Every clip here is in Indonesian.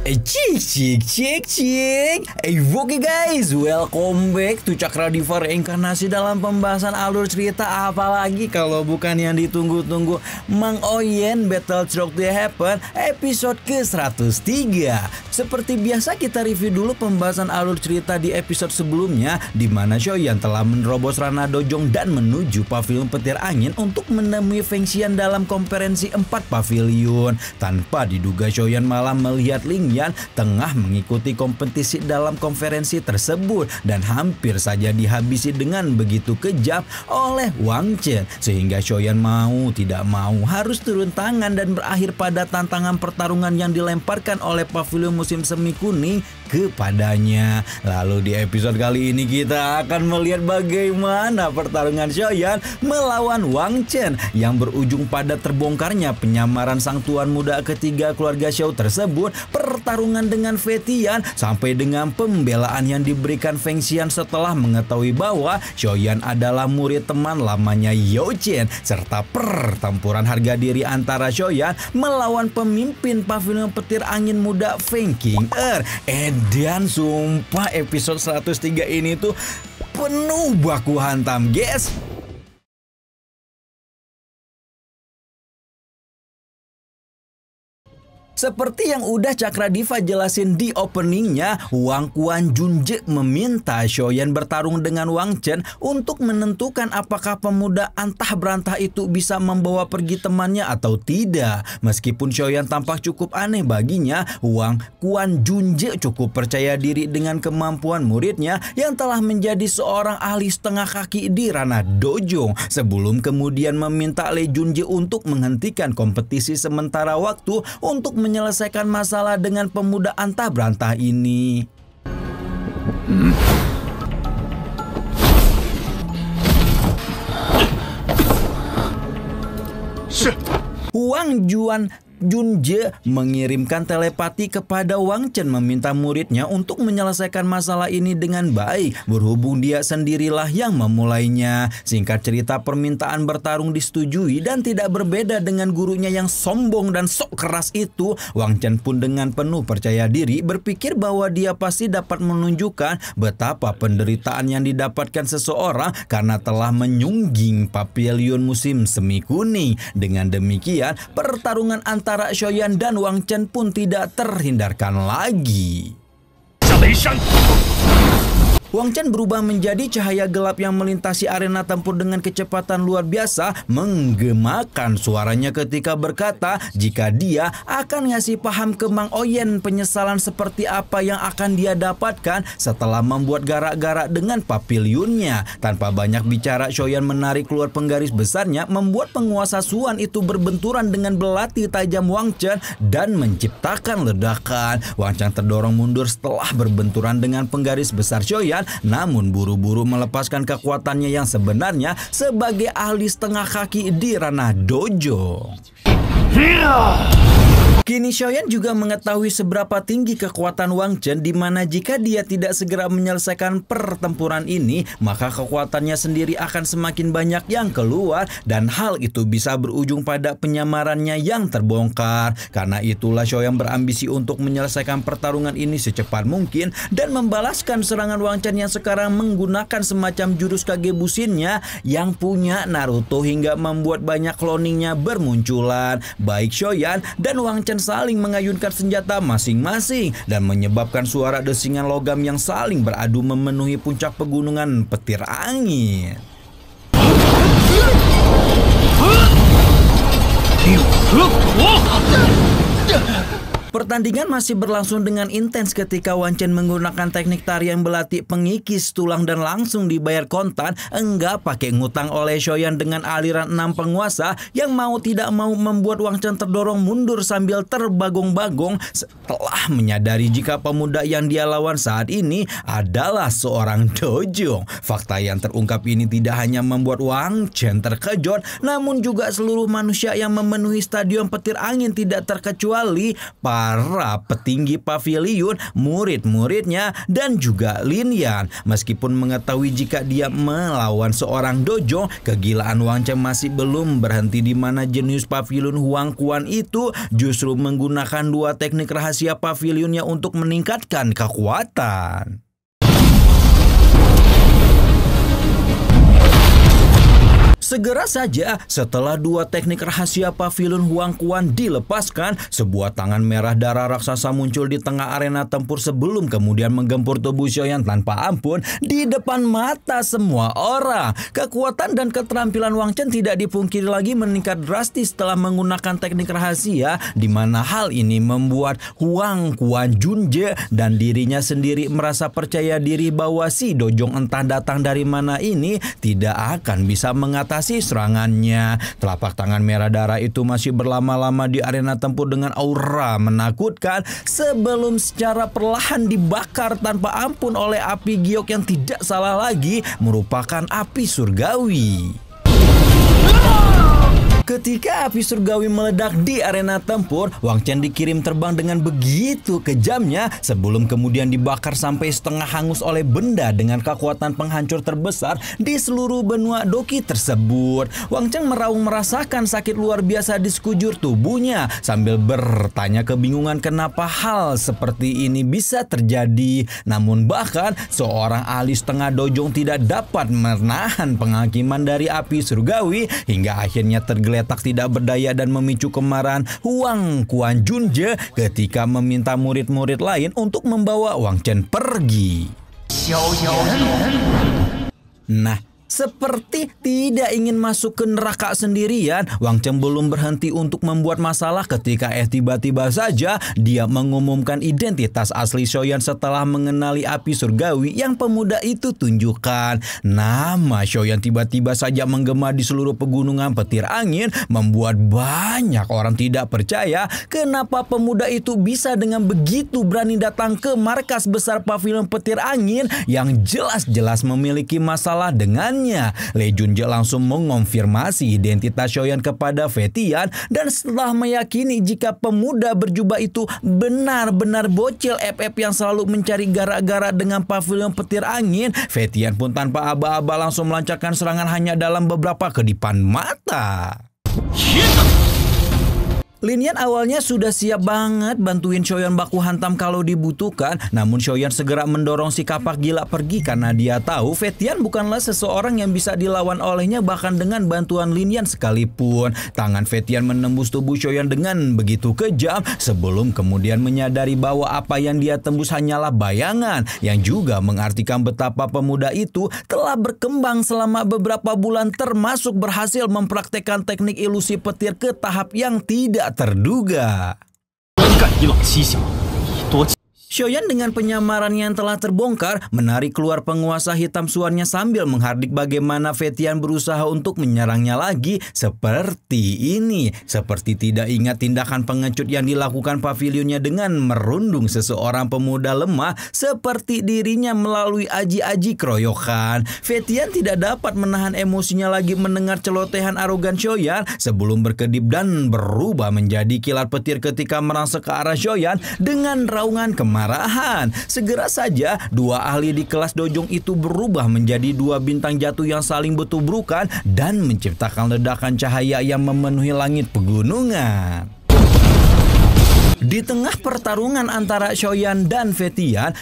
Cik. Oke guys, welcome back to Cakradiva Reinkarnasi dalam pembahasan alur cerita. Apalagi kalau bukan yang ditunggu-tunggu, Mang Oyen Battle Rock to Happen episode ke-103. Seperti biasa kita review dulu pembahasan alur cerita di episode sebelumnya, di mana Shoyan telah menerobos Ranah Dojong dan menuju pavilion petir angin untuk menemui Feng Xian dalam konferensi 4 pavilion. Tanpa diduga Shoyan malah melihat Ling Yan tengah mengikuti kompetisi dalam konferensi tersebut dan hampir saja dihabisi dengan begitu kejam oleh Wang Chen, sehingga Shoyan mau tidak mau harus turun tangan dan berakhir pada tantangan pertarungan yang dilemparkan oleh pavilion musim semi kuning kepadanya. Lalu di episode kali ini kita akan melihat bagaimana pertarungan Shoyan melawan Wang Chen yang berujung pada terbongkarnya penyamaran sang tuan muda ketiga keluarga Xiao tersebut, pertarungan dengan Fetian, sampai dengan pembelaan yang diberikan Feng Xian setelah mengetahui bahwa Shoyan adalah murid teman lamanya Yao Chen, serta pertempuran harga diri antara Shoyan melawan pemimpin pavilion petir angin muda Feng Qing'er. Dan sumpah episode 103 ini tuh penuh baku hantam, guys. Seperti yang udah Cakradiva jelasin di openingnya, Wang Quan Junje meminta Shoyan bertarung dengan Wang Chen untuk menentukan apakah pemuda antah berantah itu bisa membawa pergi temannya atau tidak. Meskipun Shoyan tampak cukup aneh baginya, Wang Quan Junje cukup percaya diri dengan kemampuan muridnya yang telah menjadi seorang ahli setengah kaki di Ranah Dojong, sebelum kemudian meminta Le Junje untuk menghentikan kompetisi sementara waktu untuk menyelesaikan masalah dengan pemuda antah berantah ini. Wang Junje mengirimkan telepati kepada Wang Chen meminta muridnya untuk menyelesaikan masalah ini dengan baik, berhubung dia sendirilah yang memulainya. Singkat cerita, permintaan bertarung disetujui dan tidak berbeda dengan gurunya yang sombong dan sok keras itu. Wang Chen pun dengan penuh percaya diri berpikir bahwa dia pasti dapat menunjukkan betapa penderitaan yang didapatkan seseorang karena telah menyungging pavilion musim semi kuning. Dengan demikian, pertarungan antara Shoyan dan Wang Chen pun tidak terhindarkan lagi. Wang Chen berubah menjadi cahaya gelap yang melintasi arena tempur dengan kecepatan luar biasa, menggemakan suaranya ketika berkata jika dia akan ngasih paham ke Mang Oyen penyesalan seperti apa yang akan dia dapatkan setelah membuat garak-garak dengan pavilionnya. Tanpa banyak bicara, Shoyan menarik keluar penggaris besarnya, membuat penguasa Suan itu berbenturan dengan belati tajam Wang Chen dan menciptakan ledakan. Wang Chen terdorong mundur setelah berbenturan dengan penggaris besar Shoyan, namun buru-buru melepaskan kekuatannya yang sebenarnya sebagai ahli setengah kaki di Ranah Dojong. Kini Shoyan juga mengetahui seberapa tinggi kekuatan Wang Chen, di mana jika dia tidak segera menyelesaikan pertempuran ini, maka kekuatannya sendiri akan semakin banyak yang keluar dan hal itu bisa berujung pada penyamarannya yang terbongkar. Karena itulah Shoyan berambisi untuk menyelesaikan pertarungan ini secepat mungkin dan membalaskan serangan Wang Chen yang sekarang menggunakan semacam jurus Kagebushinnya yang punya Naruto hingga membuat banyak cloningnya bermunculan. Baik Shoyan dan Wang Chen saling mengayunkan senjata masing-masing dan menyebabkan suara desingan logam yang saling beradu memenuhi puncak pegunungan petir angin. Pertandingan masih berlangsung dengan intens ketika Wang Chen menggunakan teknik tarian belati pengikis tulang dan langsung dibayar kontan, enggak pakai ngutang oleh Shoyan dengan aliran 6 penguasa yang mau tidak mau membuat Wang Chen terdorong mundur sambil terbagong-bagong setelah menyadari jika pemuda yang dia lawan saat ini adalah seorang Dojong. Fakta yang terungkap ini tidak hanya membuat Wang Chen terkejut, namun juga seluruh manusia yang memenuhi stadion petir angin, tidak terkecuali para para petinggi pavilion, murid-muridnya, dan juga Lin Yan. Meskipun mengetahui jika dia melawan seorang Dojong, kegilaan Wang Chen masih belum berhenti, di mana jenius pavilion Huang Quan itu justru menggunakan dua teknik rahasia pavilionnya untuk meningkatkan kekuatan. Segera saja setelah dua teknik rahasia pavilion Huang Quan dilepaskan, sebuah tangan merah darah raksasa muncul di tengah arena tempur sebelum kemudian menggempur tubuh Xiaoyan tanpa ampun di depan mata semua orang. Kekuatan dan keterampilan Wang Chen tidak dipungkiri lagi meningkat drastis setelah menggunakan teknik rahasia, di mana hal ini membuat Huang Quan Junje dan dirinya sendiri merasa percaya diri bahwa si Dojong entah datang dari mana ini tidak akan bisa mengatasi serangannya. Telapak tangan merah darah itu masih berlama-lama di arena tempur dengan aura menakutkan sebelum secara perlahan dibakar tanpa ampun oleh api giok yang tidak salah lagi merupakan api surgawi. Ketika api surgawi meledak di arena tempur, Wang Chen dikirim terbang dengan begitu kejamnya sebelum kemudian dibakar sampai setengah hangus oleh benda dengan kekuatan penghancur terbesar di seluruh benua Doki tersebut. Wang Chen merasakan sakit luar biasa di sekujur tubuhnya sambil bertanya kebingungan kenapa hal seperti ini bisa terjadi. Namun bahkan seorang ahli setengah dojong tidak dapat menahan penghakiman dari api surgawi hingga akhirnya tergeletak tidak berdaya dan memicu kemarahan Huang Quan Junje ketika meminta murid-murid lain untuk membawa Wang Chen pergi. Nah, seperti tidak ingin masuk ke neraka sendirian, Wang Chen belum berhenti untuk membuat masalah ketika tiba-tiba saja dia mengumumkan identitas asli Xiaoyan setelah mengenali api surgawi yang pemuda itu tunjukkan. Nama Xiaoyan tiba-tiba saja menggema di seluruh pegunungan petir angin, membuat banyak orang tidak percaya kenapa pemuda itu bisa dengan begitu berani datang ke markas besar pavilion petir angin yang jelas-jelas memiliki masalah dengan. Lei Junje langsung mengonfirmasi identitas Xiaoyan kepada Fetian dan setelah meyakini jika pemuda berjubah itu benar-benar bocil FF yang selalu mencari gara-gara dengan pavilion petir angin, Fetian pun tanpa aba-aba langsung melancarkan serangan hanya dalam beberapa kedipan mata. Lin Yan awalnya sudah siap banget bantuin Xiaoyan baku hantam kalau dibutuhkan, namun Xiaoyan segera mendorong si kapak gila pergi karena dia tahu Fetian bukanlah seseorang yang bisa dilawan olehnya bahkan dengan bantuan Lin Yan sekalipun. Tangan Fetian menembus tubuh Xiaoyan dengan begitu kejam sebelum kemudian menyadari bahwa apa yang dia tembus hanyalah bayangan, yang juga mengartikan betapa pemuda itu telah berkembang selama beberapa bulan termasuk berhasil mempraktekkan teknik ilusi petir ke tahap yang tidak terduga. Xiaoyan dengan penyamaran yang telah terbongkar menarik keluar penguasa hitam suarnya sambil menghardik bagaimana Fetian berusaha untuk menyerangnya lagi seperti ini. Seperti tidak ingat tindakan pengecut yang dilakukan pavilionnya dengan merundung seseorang pemuda lemah seperti dirinya melalui aji-aji keroyokan. Fetian tidak dapat menahan emosinya lagi mendengar celotehan arogan Xiaoyan sebelum berkedip dan berubah menjadi kilat petir ketika merangsek ke arah Xiaoyan dengan raungan kemarahan. Segera saja dua ahli di kelas dojong itu berubah menjadi dua bintang jatuh yang saling bertubrukan dan menciptakan ledakan cahaya yang memenuhi langit pegunungan. Di tengah pertarungan antara Xiaoyan dan Fetian,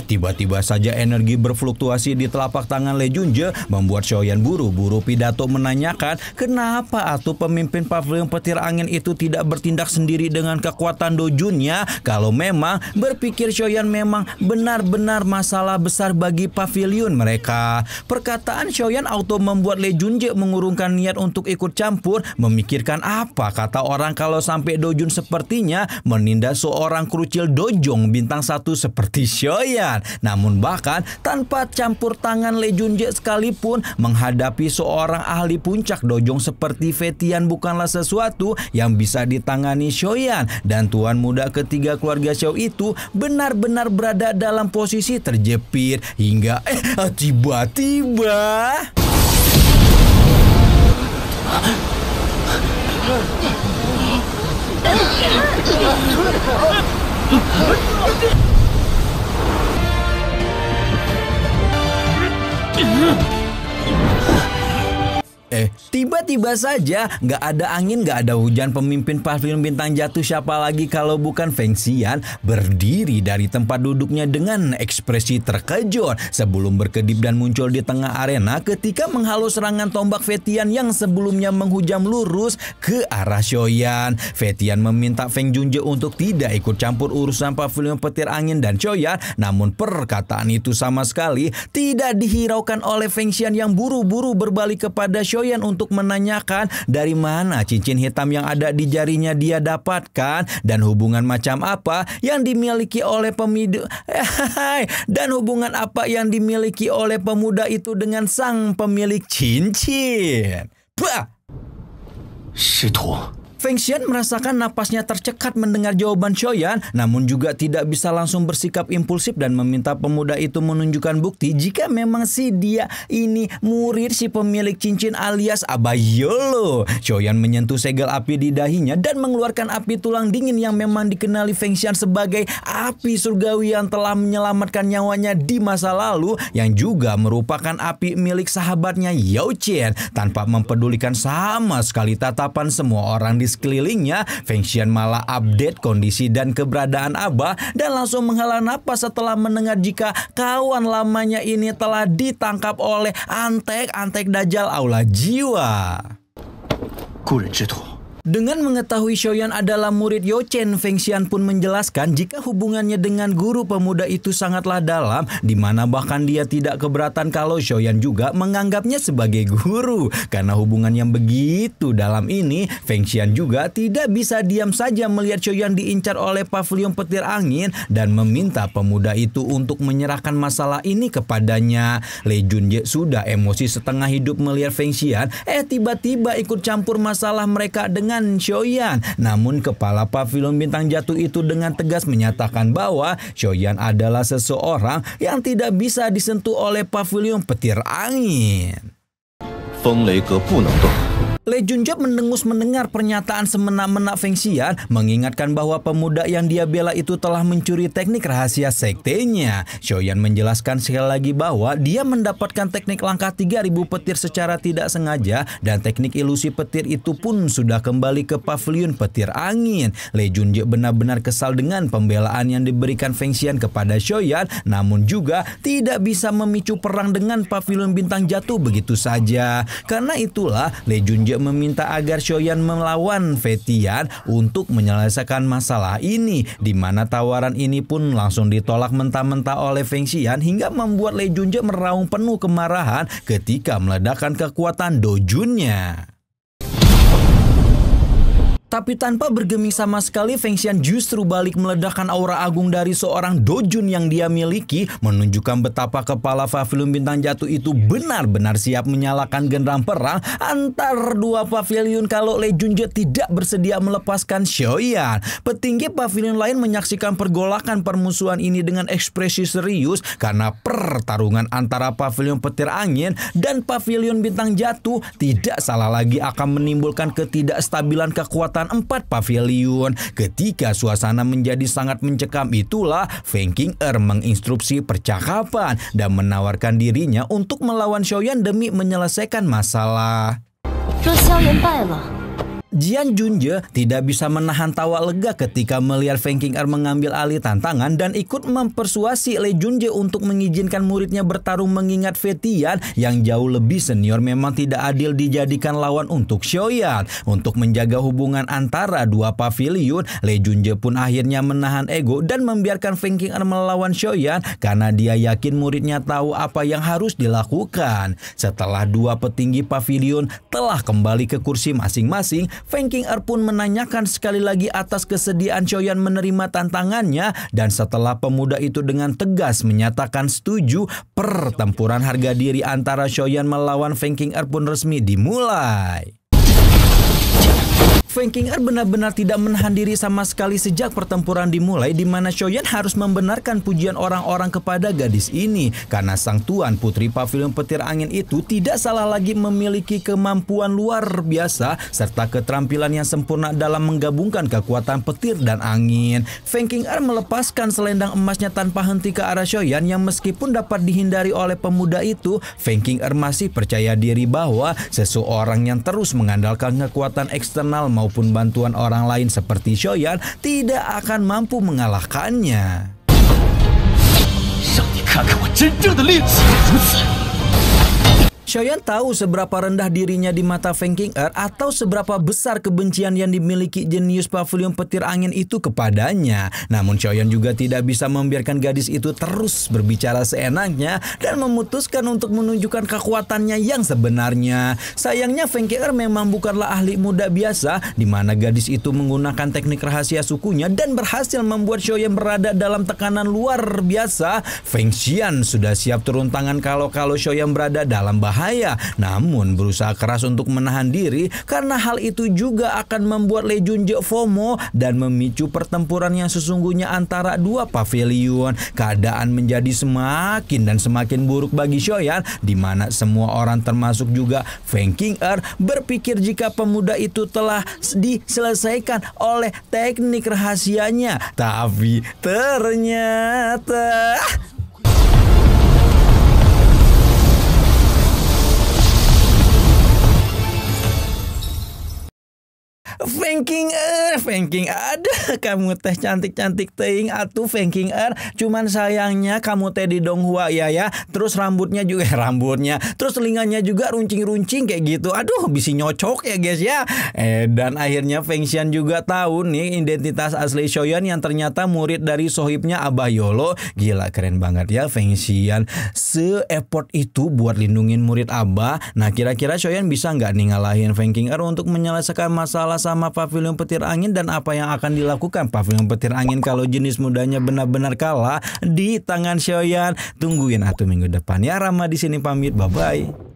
tiba-tiba saja energi berfluktuasi di telapak tangan Lei Junje membuat Xiaoyan buru-buru pidato menanyakan kenapa atuh pemimpin pavilion petir angin itu tidak bertindak sendiri dengan kekuatan dojunnya kalau memang berpikir Xiaoyan memang benar-benar masalah besar bagi pavilion mereka. Perkataan Xiaoyan auto membuat Lei Junje mengurungkan niat untuk ikut campur, memikirkan apa kata orang kalau sampai dojun sepertinya menindas seorang kerucil dojong bintang 1 seperti Xiaoyan. Namun bahkan tanpa campur tangan Lei Junje sekalipun, menghadapi seorang ahli puncak dojong seperti Fetian bukanlah sesuatu yang bisa ditangani Xiaoyan. Dan tuan muda ketiga keluarga Xiao itu benar-benar berada dalam posisi terjepit hingga tiba-tiba Tiba-tiba saja nggak ada angin, nggak ada hujan, pemimpin pavilion bintang jatuh siapa lagi kalau bukan Feng Xian berdiri dari tempat duduknya dengan ekspresi terkejut sebelum berkedip dan muncul di tengah arena ketika menghalau serangan tombak Fetian yang sebelumnya menghujam lurus ke arah Shoyan. Fetian meminta Feng Junje untuk tidak ikut campur urusan pavilion petir angin dan Shoyan, namun perkataan itu sama sekali tidak dihiraukan oleh Feng Xian yang buru-buru berbalik kepada Shoyan untuk menanyakan dari mana cincin hitam yang ada di jarinya dia dapatkan dan hubungan macam apa yang dimiliki oleh pemuda itu dengan sang pemilik cincin. Bah! Feng Xian merasakan napasnya tercekat mendengar jawaban Shoyan, namun juga tidak bisa langsung bersikap impulsif dan meminta pemuda itu menunjukkan bukti jika memang si dia ini murid si pemilik cincin alias Abayolo. Shoyan menyentuh segel api di dahinya dan mengeluarkan api tulang dingin yang memang dikenali Feng Xian sebagai api surgawi yang telah menyelamatkan nyawanya di masa lalu, yang juga merupakan api milik sahabatnya Yao Chen. Tanpa mempedulikan sama sekali tatapan semua orang di sekelilingnya, Feng Xian malah update kondisi dan keberadaan Abah dan langsung menghela napas setelah mendengar jika kawan lamanya ini telah ditangkap oleh antek-antek Dajjal Aula Jiwa. Dengan mengetahui Shoyan adalah murid Yao Chen, Feng Xian pun menjelaskan jika hubungannya dengan guru pemuda itu sangatlah dalam, di mana bahkan dia tidak keberatan kalau Shoyan juga menganggapnya sebagai guru. Karena hubungan yang begitu dalam ini, Feng Xian juga tidak bisa diam saja melihat Shoyan diincar oleh pavilion petir angin dan meminta pemuda itu untuk menyerahkan masalah ini kepadanya. Lei Junje sudah emosi setengah hidup melihat Feng Xian tiba-tiba ikut campur masalah mereka dengan Shoyan. Namun kepala pavilion bintang jatuh itu dengan tegas menyatakan bahwa Shoyan adalah seseorang yang tidak bisa disentuh oleh pavilion petir angin. Lei Junje mendengus mendengar pernyataan semena-mena Feng Xian, mengingatkan bahwa pemuda yang dia bela itu telah mencuri teknik rahasia sektenya. Shoyan menjelaskan sekali lagi bahwa dia mendapatkan teknik langkah 3000 petir secara tidak sengaja dan teknik ilusi petir itu pun sudah kembali ke pavilion petir angin. Lei Junje benar-benar kesal dengan pembelaan yang diberikan Feng Xian kepada Shoyan, namun juga tidak bisa memicu perang dengan pavilion bintang jatuh begitu saja. Karena itulah Lei Junje meminta agar Shoyan melawan Fetian untuk menyelesaikan masalah ini, di mana tawaran ini pun langsung ditolak mentah-mentah oleh Feng Xian hingga membuat Lei Junje meraung penuh kemarahan ketika meledakkan kekuatan dojunnya. Tapi tanpa bergeming sama sekali, Feng Xian justru balik meledakkan aura agung dari seorang dojun yang dia miliki, menunjukkan betapa kepala pavilion bintang jatuh itu benar-benar siap menyalakan genderang perang antar dua pavilion kalau Lei Junje tidak bersedia melepaskan Shoyan. Petinggi pavilion lain menyaksikan pergolakan permusuhan ini dengan ekspresi serius karena pertarungan antara pavilion petir angin dan pavilion bintang jatuh tidak salah lagi akan menimbulkan ketidakstabilan kekuatan 4 pavilion. Ketika suasana menjadi sangat mencekam itulah Feng Qinger menginstruksi percakapan dan menawarkan dirinya untuk melawan Shoyan demi menyelesaikan masalah. Jian Junje tidak bisa menahan tawa lega ketika melihat Feng Qinger mengambil alih tantangan dan ikut mempersuasi Lei Junje untuk mengizinkan muridnya bertarung, mengingat Fetian yang jauh lebih senior memang tidak adil dijadikan lawan untuk Shoyan. Untuk menjaga hubungan antara dua pavilion, Lei Junje pun akhirnya menahan ego dan membiarkan Feng Qinger melawan Shoyan karena dia yakin muridnya tahu apa yang harus dilakukan. Setelah dua petinggi pavilion telah kembali ke kursi masing-masing, Feng Qinger pun menanyakan sekali lagi atas kesediaan Shoyan menerima tantangannya, dan setelah pemuda itu dengan tegas menyatakan setuju, pertempuran harga diri antara Shoyan melawan Feng Qinger pun resmi dimulai. Feng Qing'er benar-benar tidak menahan diri sama sekali sejak pertempuran dimulai, di mana Xiaoyan harus membenarkan pujian orang-orang kepada gadis ini karena sang tuan putri pavilion petir angin itu tidak salah lagi memiliki kemampuan luar biasa serta keterampilan yang sempurna dalam menggabungkan kekuatan petir dan angin. Feng Qing'er melepaskan selendang emasnya tanpa henti ke arah Xiaoyan yang meskipun dapat dihindari oleh pemuda itu, Feng Qing'er masih percaya diri bahwa seseorang yang terus mengandalkan kekuatan eksternal maupun bantuan orang lain seperti Xiaoyan tidak akan mampu mengalahkannya. Xiaoyan tahu seberapa rendah dirinya di mata Feng Qing'er atau seberapa besar kebencian yang dimiliki jenius pavilion petir angin itu kepadanya. Namun Xiaoyan juga tidak bisa membiarkan gadis itu terus berbicara seenaknya dan memutuskan untuk menunjukkan kekuatannya yang sebenarnya. Sayangnya Feng Qing'er memang bukanlah ahli muda biasa, di mana gadis itu menggunakan teknik rahasia sukunya dan berhasil membuat Xiaoyan berada dalam tekanan luar biasa. Feng Xian sudah siap turun tangan kalau Xiaoyan berada dalam bahaya. Namun berusaha keras untuk menahan diri karena hal itu juga akan membuat Lei Junje FOMO dan memicu pertempuran yang sesungguhnya antara dua pavilion. Keadaan menjadi semakin dan semakin buruk bagi Xiaoyan, di mana semua orang termasuk juga Feng Qing'er berpikir jika pemuda itu telah diselesaikan oleh teknik rahasianya. Tapi ternyata Feng Qing'er, ada kamu teh cantik-cantik teing atuh Feng Qing'er. Cuman sayangnya kamu teh di Donghua ya. Terus rambutnya juga terus telinganya juga runcing-runcing kayak gitu. Aduh, bisa nyocok ya guys ya. Dan akhirnya Feng Xian juga tahu nih identitas asli Xiaoyan yang ternyata murid dari sohibnya Abah Yolo. Gila, keren banget ya Feng Xian. Se-effort itu buat lindungin murid Abah. Nah, kira-kira Xiaoyan bisa nggak nih ngalahin Feng Qing'er untuk menyelesaikan masalah sama pavilion petir angin, dan apa yang akan dilakukan pavilion petir angin kalau jenis mudanya benar-benar kalah di tangan Xiaoyan? Tungguin atuh minggu depan ya. Rama di sini pamit, bye bye.